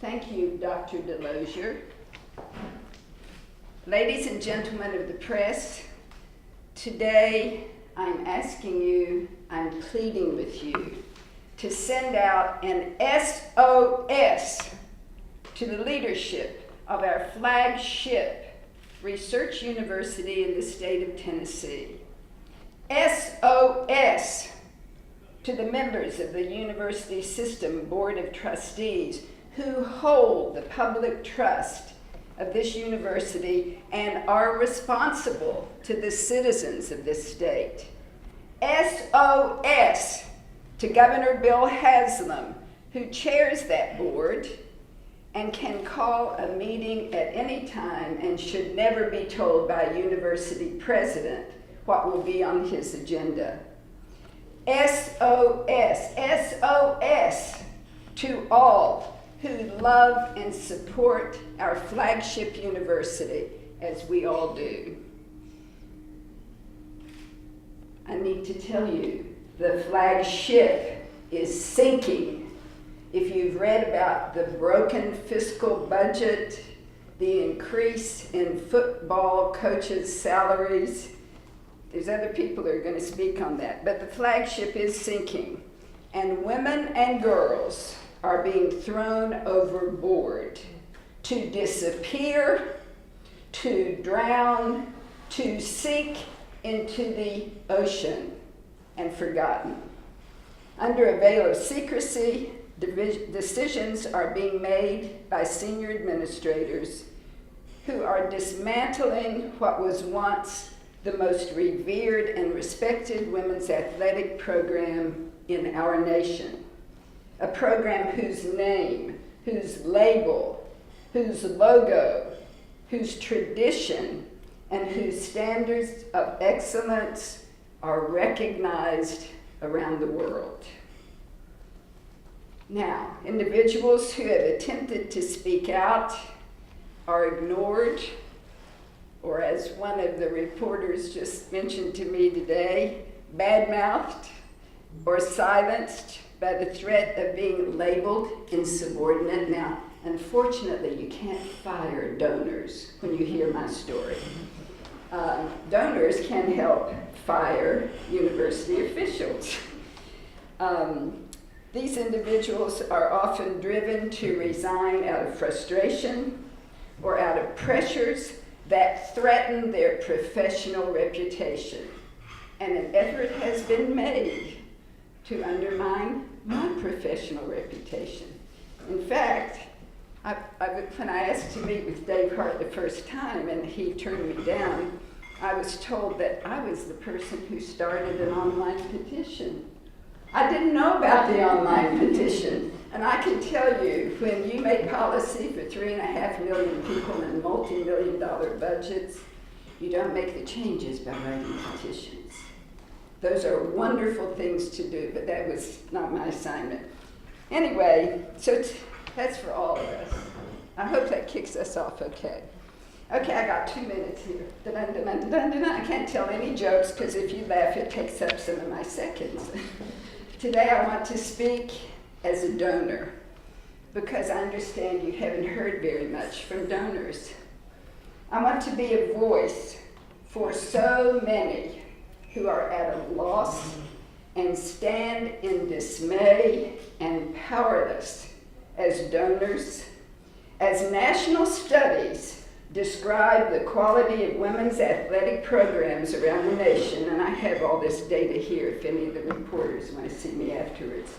Thank you, Dr. Delosier. Ladies and gentlemen of the press, today I'm asking you, I'm pleading with you to send out an SOS to the leadership of our flagship research university in the state of Tennessee. SOS to the members of the University System Board of Trustees who hold the public trust of this university and are responsible to the citizens of this state. SOS to Governor Bill Haslam, who chairs that board and can call a meeting at any time and should never be told by a university president what will be on his agenda. SOS, SOS to all who love and support our flagship university, as we all do. I need to tell you, the flagship is sinking. If you've read about the broken fiscal budget, the increase in football coaches' salaries, there's other people that are going to speak on that, but the flagship is sinking, and women and girls are being thrown overboard to disappear, to drown, to sink into the ocean and forgotten. Under a veil of secrecy, decisions are being made by senior administrators who are dismantling what was once the most revered and respected women's athletic program in our nation. A program whose name, whose label, whose logo, whose tradition, and whose standards of excellence are recognized around the world. Now, individuals who have attempted to speak out are ignored, or as one of the reporters just mentioned to me today, badmouthed or silenced by the threat of being labeled insubordinate. Now, unfortunately, you can't fire donors when you hear my story. Donors can help fire university officials. These individuals are often driven to resign out of frustration or out of pressures that threaten their professional reputation. And an effort has been made to undermine my professional reputation. In fact, when I asked to meet with Dave Hart the first time and he turned me down, I was told that I was the person who started an online petition. I didn't know about the online petition, and I can tell you, when you make policy for 3.5 million people in multi-million-dollar budgets, you don't make the changes by writing petitions. Those are wonderful things to do, but that was not my assignment. Anyway, so that's for all of us. I hope that kicks us off okay. Okay, I got 2 minutes here. I can't tell any jokes because if you laugh, it takes up some of my seconds. Today I want to speak as a donor because I understand you haven't heard very much from donors. I want to be a voice for so many who are at a loss and stand in dismay and powerless as donors. As national studies describe the quality of women's athletic programs around the nation, and I have all this data here if any of the reporters want to see me afterwards.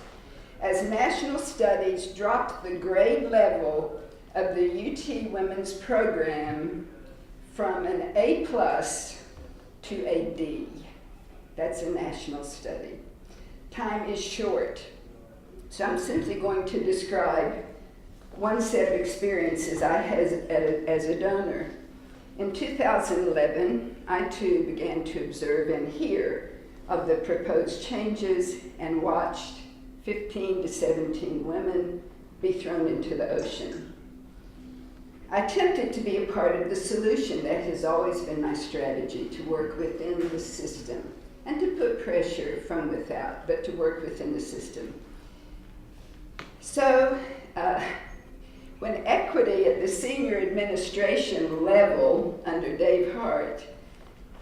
As national studies dropped the grade level of the UT women's program from an A+ to a D. That's a national study. Time is short, so I'm simply going to describe one set of experiences I had as a donor. In 2011, I too began to observe and hear of the proposed changes and watched 15 to 17 women be thrown into the ocean. I attempted to be a part of the solution. That has always been my strategy, to work within the system and to put pressure from without, but to work within the system. So senior administration level under Dave Hart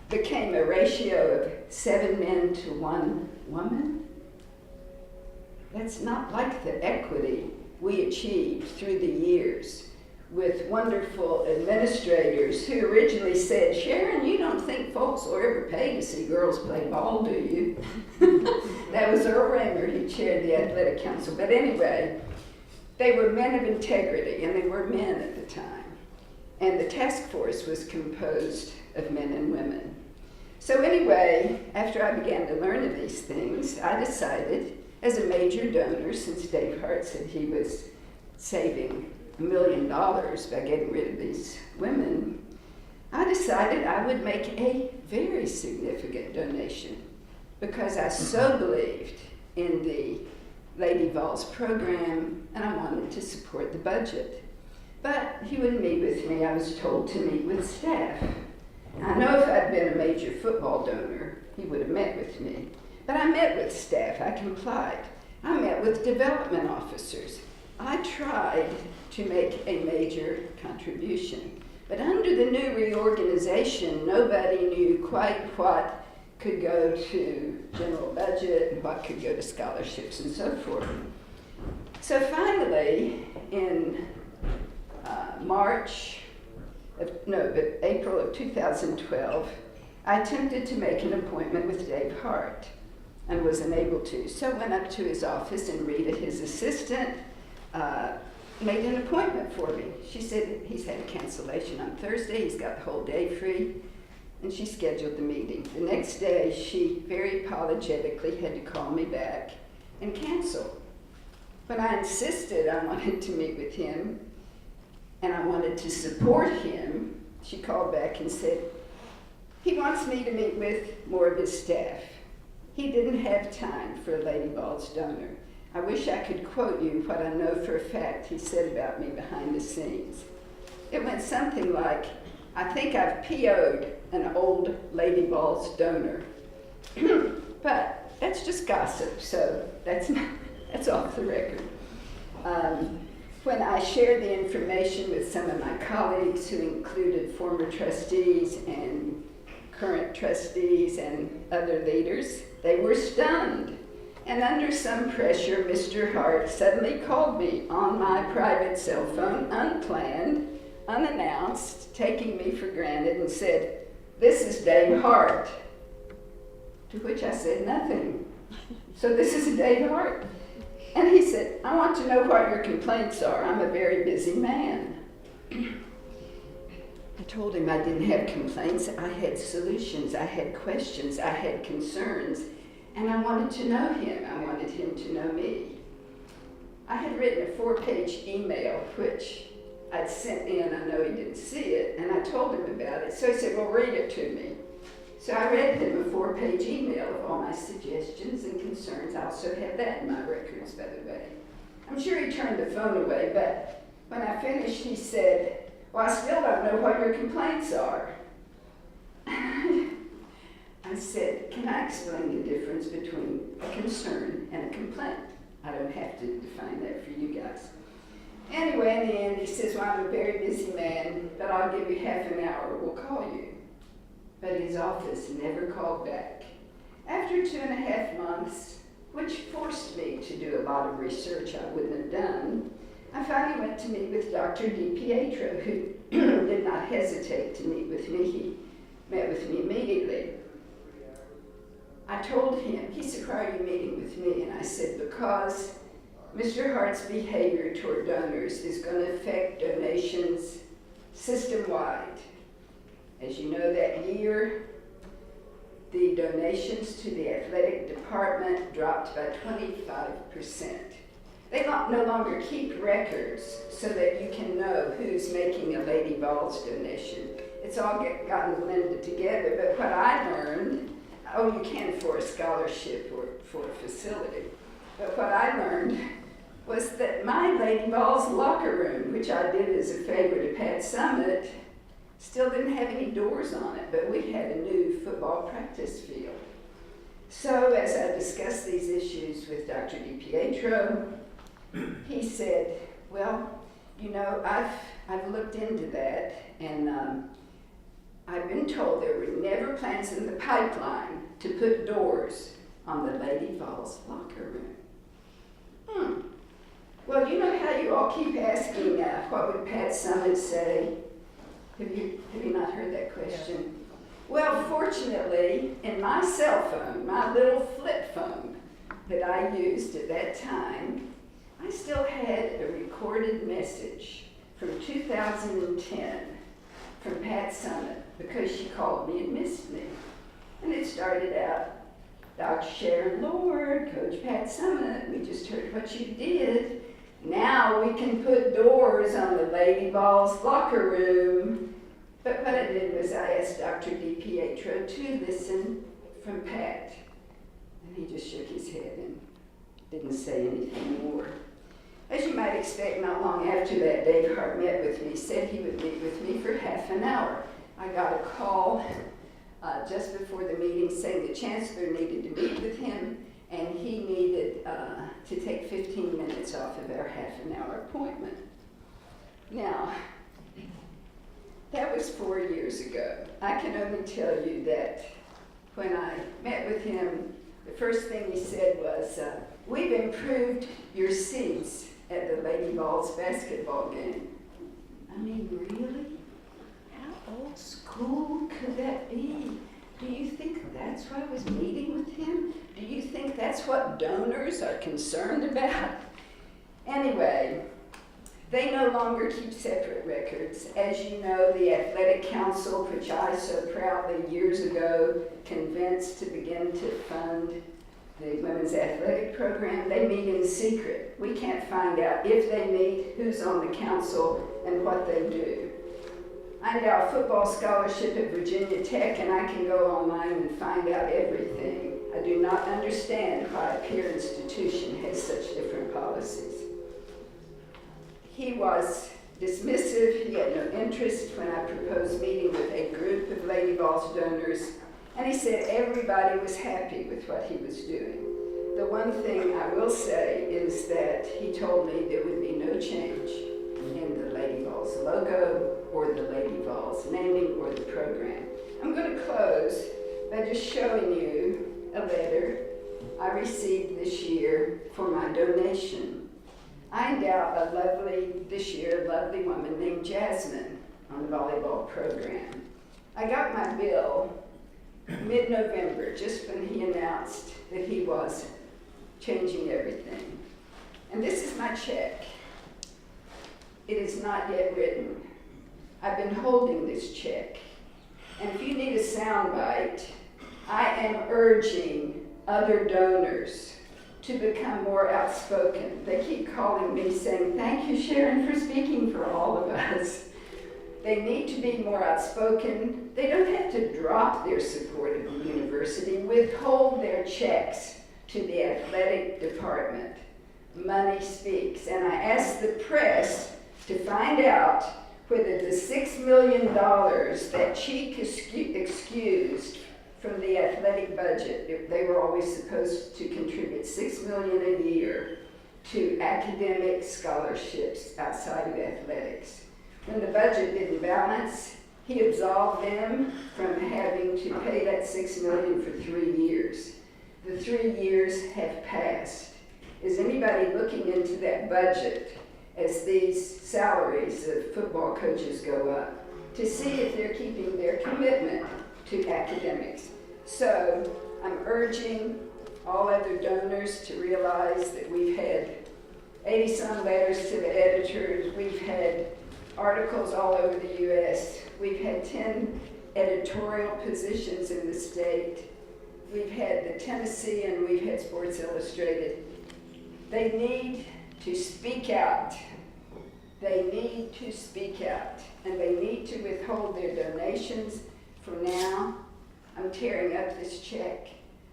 became a ratio of 7 men to 1 woman. That's not like the equity we achieved through the years with wonderful administrators who originally said, Sharon, you don't think folks will ever pay to see girls play ball, do you? That was Earl Raymer, he chaired the athletic council. But anyway, they were men of integrity, and they were men at the time. And the task force was composed of men and women. So anyway, after I began to learn of these things, I decided, as a major donor, since Dave Hart said he was saving $1 million by getting rid of these women, I decided I would make a very significant donation because I so believed in the Lady Vols program and I wanted to support the budget. But he wouldn't meet with me. I was told to meet with staff. I know if I'd been a major football donor, he would have met with me. But I met with staff. I complied. I met with development officers. I tried to make a major contribution. But under the new reorganization, nobody knew quite what could go to general budget and what could go to scholarships and so forth. So finally, in April of 2012, I attempted to make an appointment with Dave Hart and was unable to. So I went up to his office and Rita, his assistant, made an appointment for me. She said he's had a cancellation on Thursday, he's got the whole day free, and she scheduled the meeting. The next day, she very apologetically had to call me back and cancel. When I insisted I wanted to meet with him and I wanted to support him, she called back and said, he wants me to meet with more of his staff. He didn't have time for a Lady Vols donor. I wish I could quote you what I know for a fact he said about me behind the scenes. It went something like, I think I've PO'd an old Lady Vols donor. But that's just gossip, so that's off the record. When I shared the information with some of my colleagues who included former trustees and current trustees and other leaders, they were stunned. And under some pressure, Mr. Hart suddenly called me on my private cell phone, unplanned, unannounced, taking me for granted, and said, "This is Dave Hart." To which I said nothing. So this is Dave Hart. And he said, "I want to know what your complaints are. I'm a very busy man." I told him I didn't have complaints. I had solutions. I had questions. I had concerns. And I wanted to know him. I wanted him to know me. I had written a 4-page email, which I'd sent in. I know he didn't see it. And I told him about it. So he said, "Well, read it to me." So I read him a 4-page email of all my suggestions and concerns. I also have that in my records, by the way. I'm sure he turned the phone away, but when I finished, he said, "Well, I still don't know what your complaints are." I said, "Can I explain the difference between a concern and a complaint? I don't have to define that for you guys." Anyway, in the end, he says, "Well, I'm a very busy man, but I'll give you half an hour. We'll call you." But his office never called back. After 2.5 months, which forced me to do a lot of research I wouldn't have done, I finally went to meet with Dr. DiPietro, who did not hesitate to meet with me. He met with me immediately. I told him, he said, "Why are you meeting with me?" And I said, "Because Mr. Hart's behavior toward donors is going to affect donations system-wide. As you know, that year, the donations to the athletic department dropped by 25%. They no longer keep records so that you can know who's making a Lady Vols donation. It's all gotten blended together, but what I learned, you can for a scholarship or for a facility, but what I learned was that my Lady Vols locker room, which I did as a favor to Pat Summit, still didn't have any doors on it, but we had a new football practice field. So as I discussed these issues with Dr. DiPietro, he said, "Well, You know, I've looked into that, and I've been told there were never plans in the pipeline to put doors on the Lady Vols locker room. Well, you know how you all keep asking, what would Pat Summitt say? Have you not heard that question? Yeah. Well, fortunately, in my cell phone, my little flip phone that I used at that time, I still had a recorded message from 2010 from Pat Summitt, because she called me and missed me. And it started out, Dr. Sharon, Lord, Coach Pat Summitt, we just heard what you did. Now we can put doors on the Lady Vols locker room. But what I did was I asked Dr. DiPietro to listen from Pat. And he just shook his head and didn't say anything more. As you might expect, not long after that, Dave Hart met with me, said he would meet with me for half an hour. I got a call just before the meeting saying the chancellor needed to meet with him, and he needed to take 15 minutes off of our half an hour appointment. Now, that was 4 years ago. I can only tell you that when I met with him, the first thing he said was, we've improved your seats at the Lady Vols basketball game. I mean, really? How old school could that be? Do you think that's why I was meeting with him? Do you think that's what donors are concerned about? Anyway, they no longer keep separate records. As you know, the Athletic Council, which I so proudly years ago convinced to begin to fund the women's athletic program, they meet in secret. We can't find out if they meet, who's on the council, and what they do. I endow a football scholarship at Virginia Tech, and I can go online and find out everything. I do not understand why a peer institution has such different policies. He was dismissive. He had no interest when I proposed meeting with a group of Lady Vols donors, and he said everybody was happy with what he was doing. The one thing I will say is that he told me there would be no change in the Lady Vols logo or the Lady Vols naming or the program. I'm going to close by just showing you a letter I received this year for my donation. I endow this year, a lovely woman named Jasmine on the volleyball program. I got my bill mid-November, just when he announced that he was changing everything. And this is my check. It is not yet written. I've been holding this check. And if you need a soundbite, I am urging other donors to become more outspoken. They keep calling me saying, thank you, Sharon, for speaking for all of us. They need to be more outspoken. They don't have to drop their support of the university, withhold their checks to the athletic department. Money speaks. And I asked the press to find out whether the $6 million that Cheek excused from the athletic budget, they were always supposed to contribute $6 million a year to academic scholarships outside of athletics. When the budget didn't balance, he absolved them from having to pay that $6 million for 3 years. The 3 years have passed. Is anybody looking into that budget as these salaries of football coaches go up to see if they're keeping their commitment to academics? So I'm urging all other donors to realize that we've had 80-some letters to the editors. We've had articles all over the U.S. We've had 10 editorial positions in the state. We've had the Tennessean, we've had Sports Illustrated. They need to speak out. They need to speak out, and they need to withhold their donations for now. I'm tearing up this check.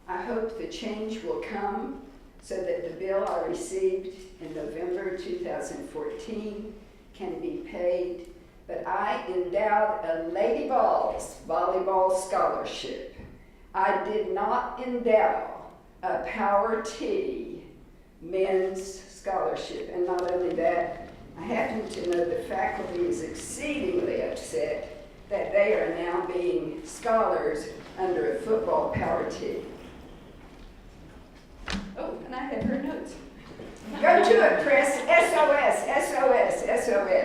I hope the change will come so that the bill I received in November 2014 can be paid. But I endowed a Lady Vols volleyball scholarship. I did not endow a Power T men's scholarship. And not only that, I happen to know the faculty is exceedingly upset that they are now being scholars under a football power team. Oh, and I have her notes. Go to it, press. SOS, SOS, SOS.